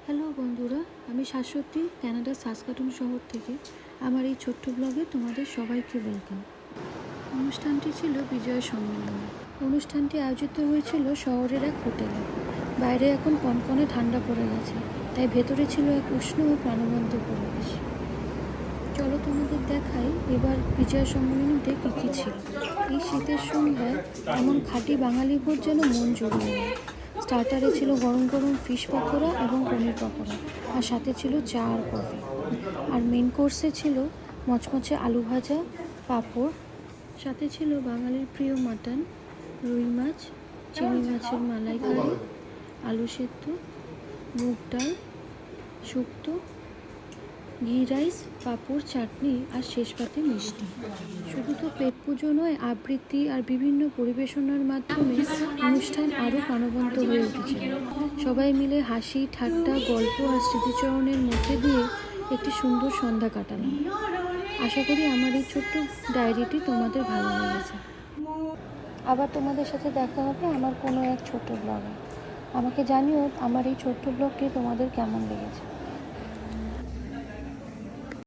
Hello বন্ধুরা, আমি শাশ্বতী কানাডার সাসকাটুন শহর থেকে আমার এই ছোট্ট ব্লগে তোমাদের সবাইকে ওয়েলকাম। অনুষ্ঠানটি ছিল বিজয় সম্মেলনে। অনুষ্ঠানটি আয়োজিত হয়েছিল শহরের এক হোটেলে। বাইরে এখন কনকনে ঠান্ডা পড়ে গেছে, তাই ভেতরে ছিল এক উষ্ণ ও প্রাণবন্ত পরিবেশ। চলো তোমাদের দেখাই এবার বিজয় সম্মেলনীতে কী কী ছিল। এই শীতের সন্ধ্যায় এমন খাঁটি বাঙালি ভোজ যেন মন জুড়িয়ে যায়। স্টার্টারে ছিল গরম গরম ফিশ পকোড়া এবং পনির পকোড়া, আর সাথে ছিল চা আর কফি। আর মেন কোর্সে ছিল মচমচে আলু ভাজা, পাঁপড়, সাথে ছিল বাঙালির প্রিয় মাটন, রুই মাছ, চিংড়ি মাছের মালাইকারি, আলু সেদ্ধ, মুগ ডাল, শুক্তো, ঘি রাইস, পাঁপড়, চাটনি আর শেষ পাতে মিষ্টি। শুধু তো পেট পুজো নয়, আবৃত্তি আর বিভিন্ন পরিবেশনার মাধ্যমে অনুষ্ঠান আরও প্রাণবন্ত হয়ে উঠেছিল। সবাই মিলে হাসি, ঠাট্টা, গল্প আর স্মৃতিচরণের মধ্যে দিয়ে একটি সুন্দর সন্ধ্যা কাটালাম। আশা করি আমার এই ছোট্ট ডায়েরিটি তোমাদের ভালো লেগেছে। আবার তোমাদের সাথে দেখা হবে আমার কোনো এক ছোট্ট ব্লগে। আমাকে জানিও আমার এই ছোট্ট ব্লগটি তোমাদের কেমন লেগেছে।